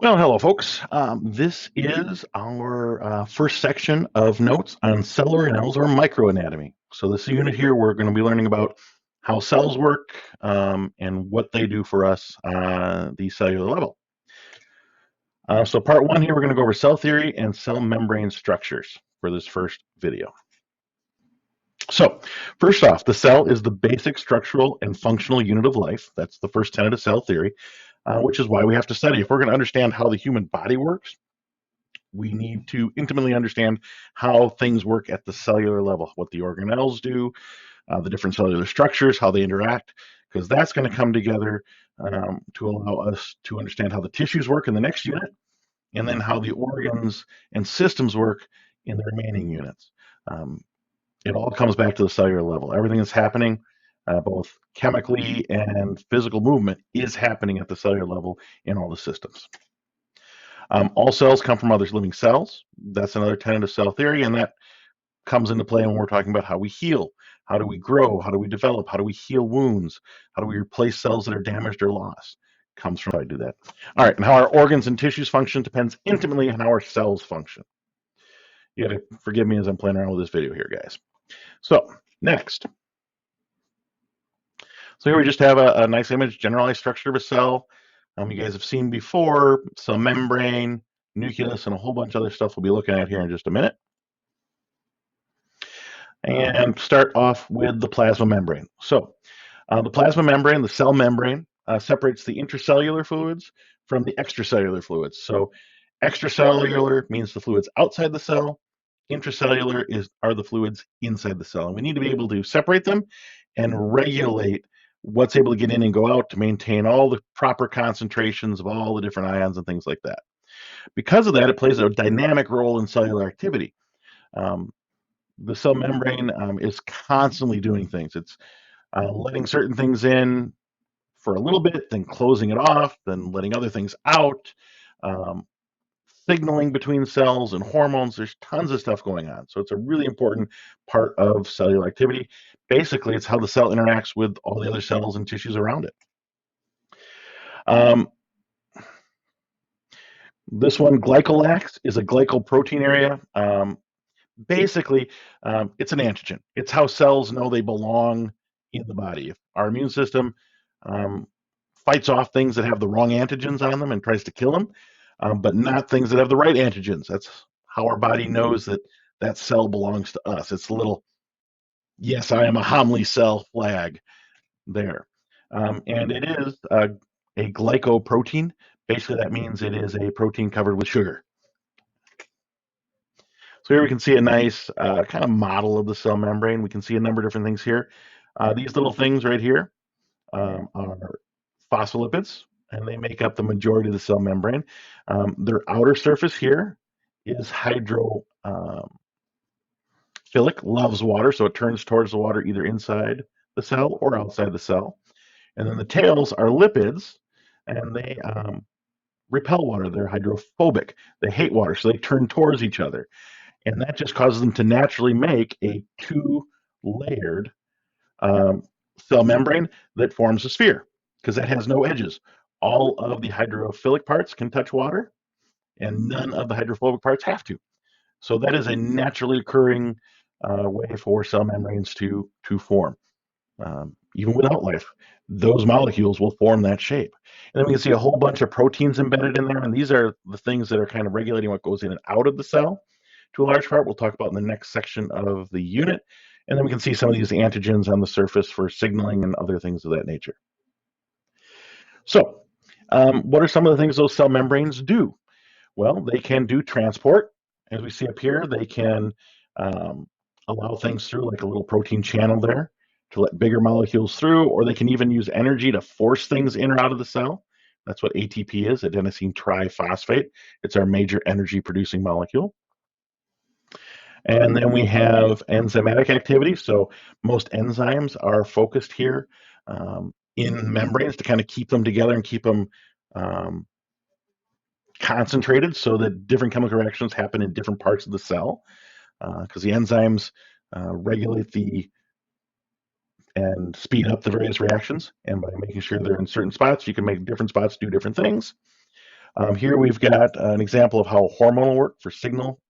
Well, hello, folks. This is our first section of notes on cell organelles or microanatomy. So this unit here, we're going to be learning about how cells work and what they do for us on the cellular level. So part one here, we're going to go over cell theory and cell membrane structures for this first video. So first off, the cell is the basic structural and functional unit of life. That's the first tenet of cell theory, which is why we have to study. If we're going to understand how the human body works, we need to intimately understand how things work at the cellular level, what the organelles do, the different cellular structures, how they interact, because that's going to come together to allow us to understand how the tissues work in the next unit, and then how the organs and systems work in the remaining units. It all comes back to the cellular level. Everything that's happening, both chemically and physical movement, is happening at the cellular level in all the systems. All cells come from other living cells. That's another tenet of cell theory, and that comes into play when we're talking about how we heal. How do we grow? How do we develop? How do we heal wounds? How do we replace cells that are damaged or lost? Comes from how I do that. All right, and how our organs and tissues function depends intimately on how our cells function. You got to forgive me as I'm playing around with this video here, guys. So next. So here we just have a nice image, generalized structure of a cell. You guys have seen before, cell membrane, nucleus, and a whole bunch of other stuff we'll be looking at here in just a minute. And start off with the plasma membrane. So the plasma membrane, the cell membrane, separates the intracellular fluids from the extracellular fluids. So extracellular means the fluids outside the cell. Intracellular are the fluids inside the cell. And we need to be able to separate them and regulate what's able to get in and go out to maintain all the proper concentrations of all the different ions and things like that. Because of that, it plays a dynamic role in cellular activity. The cell membrane is constantly doing things. It's letting certain things in for a little bit, then closing it off, then letting other things out, signaling between cells and hormones. There's tons of stuff going on. So it's a really important part of cellular activity. Basically, it's how the cell interacts with all the other cells and tissues around it. This one, glycolax, is a glycoprotein area. Basically, it's an antigen. It's how cells know they belong in the body. If our immune system fights off things that have the wrong antigens on them and tries to kill them, but not things that have the right antigens. That's how our body knows that that cell belongs to us. It's a little, yes, I am a Hamele cell flag there. And it is a glycoprotein. Basically, that means it is a protein covered with sugar. So here we can see a nice kind of model of the cell membrane. We can see a number of different things here. These little things right here are phospholipids, and they make up the majority of the cell membrane. Their outer surface here is hydrophilic, loves water, so it turns towards the water either inside the cell or outside the cell. And then the tails are lipids, and they repel water. They're hydrophobic. They hate water, so they turn towards each other. And that just causes them to naturally make a two-layered cell membrane that forms a sphere, because that has no edges. All of the hydrophilic parts can touch water, and none of the hydrophobic parts have to. So that is a naturally occurring way for cell membranes to form. Even without life, those molecules will form that shape. And then we can see a whole bunch of proteins embedded in there, and these are the things that are kind of regulating what goes in and out of the cell. To a large part, we'll talk about in the next section of the unit. And then we can see some of these antigens on the surface for signaling and other things of that nature. So, what are some of the things those cell membranes do? Well, they can do transport. As we see up here, they can allow things through, like a little protein channel there, to let bigger molecules through, or they can even use energy to force things in or out of the cell. That's what ATP is, adenosine triphosphate. It's our major energy producing molecule. And then we have enzymatic activity. So most enzymes are focused here in membranes to kind of keep them together and keep them concentrated so that different chemical reactions happen in different parts of the cell, because the enzymes regulate and speed up the various reactions. And by making sure they're in certain spots, you can make different spots do different things. Here we've got an example of how hormonal work for signal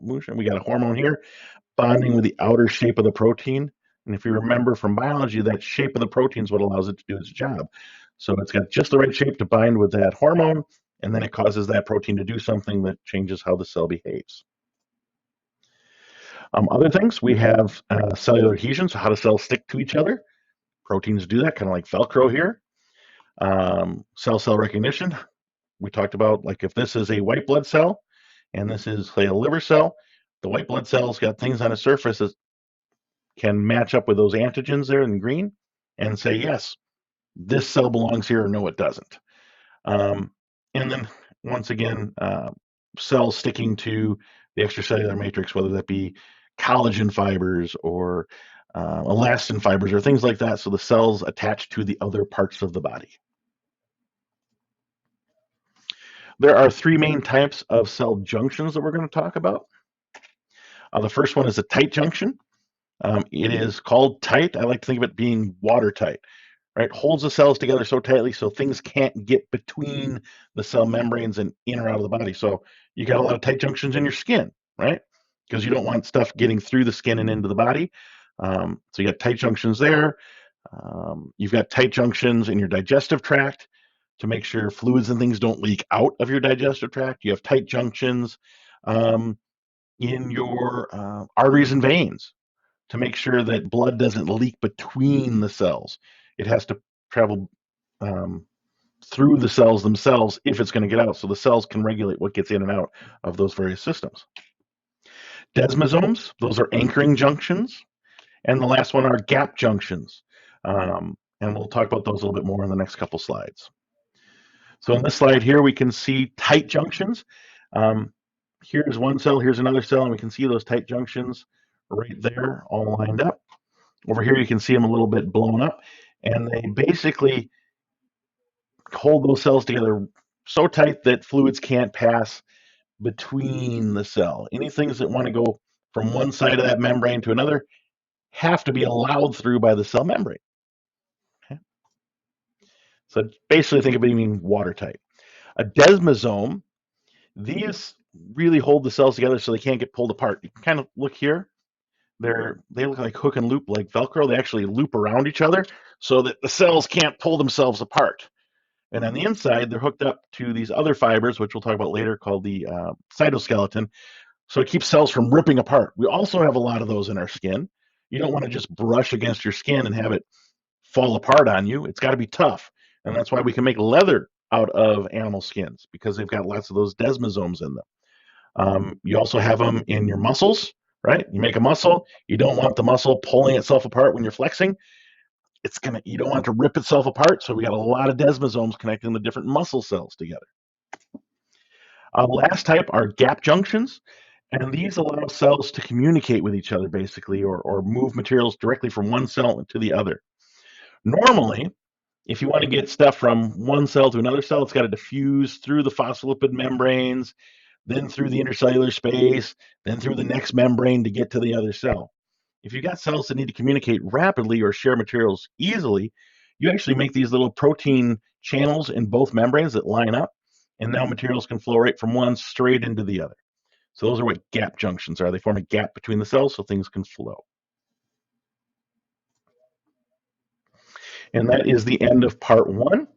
motion. We got a hormone here bonding with the outer shape of the protein. And if you remember from biology, that shape of the protein is what allows it to do its job. So it's got just the right shape to bind with that hormone, and then it causes that protein to do something that changes how the cell behaves. Other things, we have cellular adhesion, so how do cells stick to each other? Proteins do that, kind of like Velcro here. Cell recognition, we talked about, like if this is a white blood cell and this is, say, a liver cell, the white blood cell's got things on the surface that can match up with those antigens there in green and say, yes, this cell belongs here, or no, it doesn't. And then once again, cells sticking to the extracellular matrix, whether that be collagen fibers or elastin fibers or things like that, so the cells attach to the other parts of the body. There are three main types of cell junctions that we're going to talk about. The first one is a tight junction. It is called tight. I like to think of it being watertight, right? Holds the cells together so tightly so things can't get between the cell membranes and in or out of the body. So you got a lot of tight junctions in your skin, right? Because you don't want stuff getting through the skin and into the body. So you got tight junctions there. You've got tight junctions in your digestive tract to make sure fluids and things don't leak out of your digestive tract. You have tight junctions in your arteries and veins to make sure that blood doesn't leak between the cells. It has to travel through the cells themselves if it's going to get out, so the cells can regulate what gets in and out of those various systems. Desmosomes, those are anchoring junctions. And the last one are gap junctions. And we'll talk about those a little bit more in the next couple slides. So in this slide here, we can see tight junctions. Here's one cell, here's another cell, and we can see those tight junctions right there, all lined up. Over here, you can see them a little bit blown up, and they basically hold those cells together so tight that fluids can't pass between the cell. Any things that want to go from one side of that membrane to another have to be allowed through by the cell membrane. Okay? So basically think of it being watertight. A desmosome, these really hold the cells together so they can't get pulled apart. You can kind of look here. They look like hook and loop, like Velcro. They actually loop around each other so that the cells can't pull themselves apart. And on the inside, they're hooked up to these other fibers, which we'll talk about later, called the cytoskeleton. So it keeps cells from ripping apart. We also have a lot of those in our skin. You don't want to just brush against your skin and have it fall apart on you. It's got to be tough. And that's why we can make leather out of animal skins, because they've got lots of those desmosomes in them. You also have them in your muscles, right? You make a muscle. You don't want the muscle pulling itself apart when you're flexing. You don't want it to rip itself apart. So we got a lot of desmosomes connecting the different muscle cells together. Last type are gap junctions. And these allow cells to communicate with each other, basically, or move materials directly from one cell to the other. Normally, if you want to get stuff from one cell to another cell, it's got to diffuse through the phospholipid membranes, then through the intercellular space, then through the next membrane to get to the other cell. If you've got cells that need to communicate rapidly or share materials easily, you actually make these little protein channels in both membranes that line up, and now materials can flow right from one straight into the other. So those are what gap junctions are. They form a gap between the cells so things can flow. And that is the end of part 1.